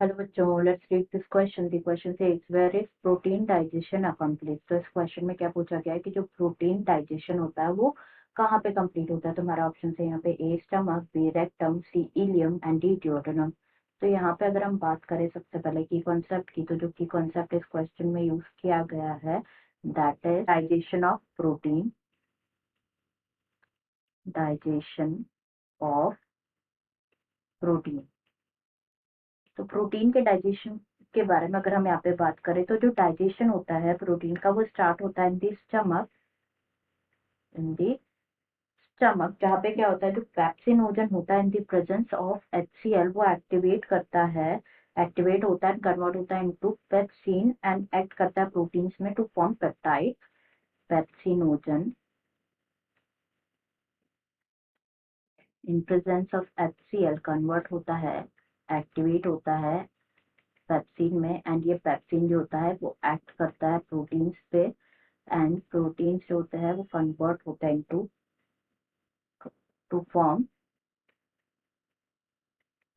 Hello बच्चों, let's read this question. The question says where is protein digestion accomplished. तो इस question में क्या पूछा गया है कि जो प्रोटीन डाइजेशन होता है वो कहाँ पे कंप्लीट होता है। तो हमारा ऑप्शन है यहाँ पे A stomach, B rectum, C ileum and D duodenum. तो यहाँ पे अगर हम बात करें सबसे पहले की कॉन्सेप्ट की, तो जो की कॉन्सेप्ट इस क्वेश्चन में यूज किया गया है that is digestion of protein. Digestion of protein. तो प्रोटीन के डाइजेशन के बारे में अगर हम यहाँ पे बात करें तो जो डाइजेशन होता है प्रोटीन का वो स्टार्ट होता है इन दी स्टमक। इन दी स्टमक जहाँ पे क्या होता है, जो पेप्सिनोजन होता है इन दी प्रेजेंस ऑफ HCl वो एक्टिवेट करता है, एक्टिवेट होता है, कन्वर्ट होता है इनटू पेप्सिन एंड एक्ट करता है प्रोटीन्स में to form peptide. Pepsinogen in presence of HCl convert होता है, एक्टिवेट होता है पेप्सिन में, एंड ये पेप्सिन जो होता है वो एक्ट करता है प्रोटीन्स पे, एंड प्रोटीन्स जो होता है वो कन्वर्ट होता है into to form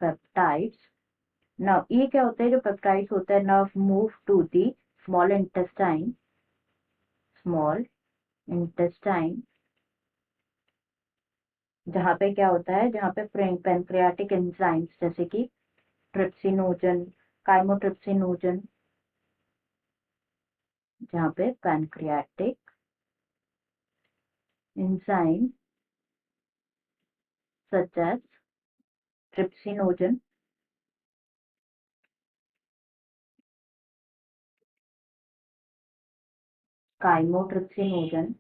peptides. Now ये क्या होता है, जो पेप्टाइड्स होता है now move to the small intestine. Small intestine जहाँ पे क्या होता है, जहाँ पे पैनक्रियाटिक एंजाइम्स जैसे कि ट्रिप्सिनोजन, काइमोट्रिप्सिनोजन, जहाँ पे pancreatic enzyme such as trypsinogen, chymotrypsinogen,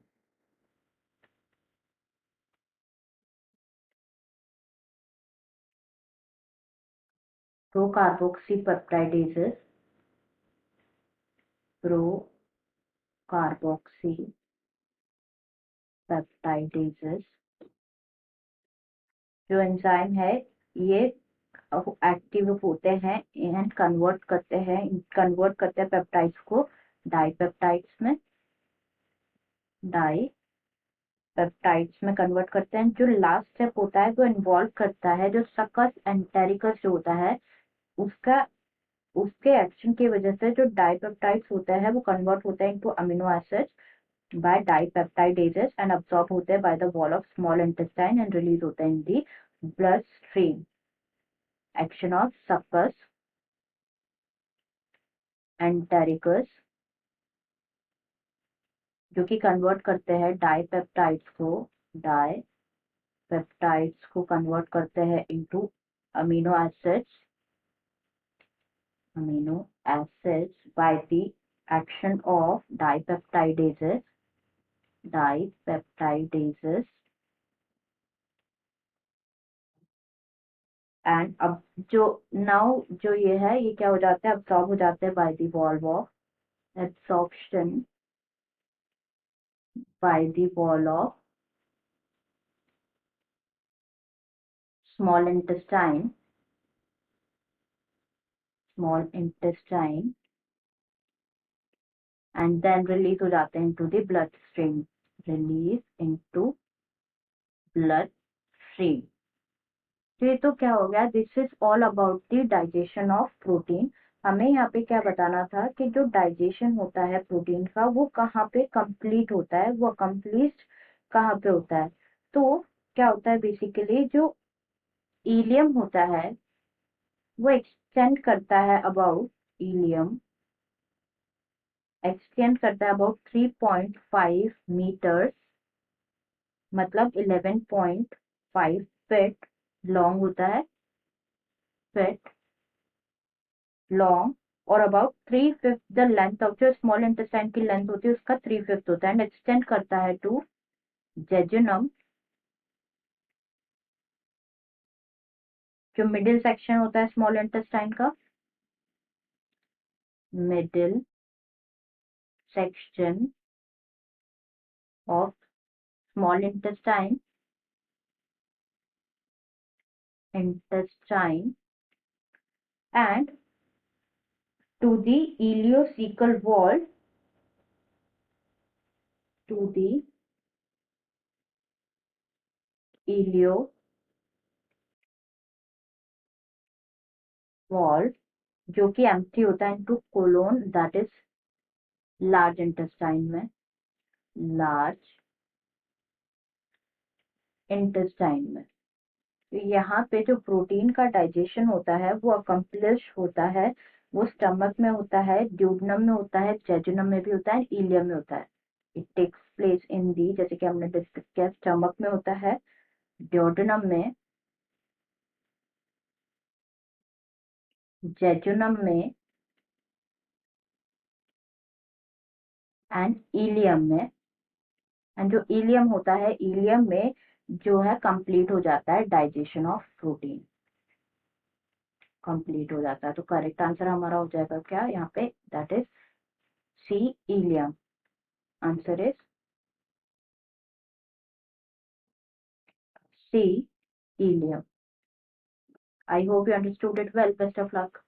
procarboxypeptidases, procarboxypeptidases जो एंजाइम है ये एक्टिव होते हैं एंड कन्वर्ट करते हैं पेप्टाइड्स को डाइपेप्टाइड्स में, डाइपेप्टाइड्स में कन्वर्ट करते हैं। जो लास्ट स्टेप होता है वो इन्वॉल्व करता है जो सकस एंटेरिकस जो होता है उसका, उसके एक्शन की वजह से जो डाइपेप्टाइड्स होता है वो कन्वर्ट होता है into amino acids by dipeptidases and absorb होते हैं by the wall of small intestine and release होते हैं in the bloodstream. Action of succus entericus जो कि कन्वर्ट करते हैं डाइपेप्टाइड्स को कन्वर्ट करते हैं into amino acids, amino acids by the action of dipeptidases. And अब जो नाउ जो ये है ये क्या हो जाता है, अब्सॉर्ब हो जाते हैं by the wall of absorption by the wall of small intestine, small intestine and then release हो जाते हैं into the blood stream, release into blood stream. तो ये तो क्या हो गया, this is all about the digestion of protein. हमें यहाँ पे क्या बताना था कि जो डाइजेशन होता है प्रोटीन का वो कहाँ पे कंप्लीट होता है, वो अकम्प्लीट कहाँ पे होता है। तो क्या होता है बेसिकली, जो इलियम होता है वो एक्सटेंड करता है अबाउट, इलियम एक्सटेंड करता है अबाउट 3.5 मीटर्स, मतलब 11.5 फीट लॉन्ग होता है, फीट लॉन्ग, और अबाउट 3/5 द लेंथ ऑफ, जो स्मॉल इंटेस्टाइन की लेंथ होती है उसका 3/5 होता है, एंड एक्सटेंड करता है टू जेजुनम, जो मिडिल सेक्शन होता है स्मॉल इंटेस्टाइन का, middle section of small intestine and to the ileocecal wall, to the ileocecal wall जो कि एम्प्टी होता है into colon, that is large intestine में, लार्ज इंटेस्टाइन में। तो यहाँ पे जो प्रोटीन का डाइजेशन होता है वो अकम्प्लिश होता है, वो स्टमक में होता है, ड्यूडनम में होता है, जेजुनम में भी होता है, इलियम में होता है। इट टेक्स प्लेस इन दी, जैसे कि हमने डिस्कस किया, स्टमक में होता है, ड्यूडनम में, जेजुनम में एंड इलियम में। एंड जो इलियम होता है, इलियम में जो है कंप्लीट हो जाता है डाइजेशन ऑफ प्रोटीन, कंप्लीट हो जाता है। तो करेक्ट आंसर हमारा हो जाएगा क्या यहाँ पे, that is C, ileum. Answer is C, ileum. I hope you understood it well. Best of luck.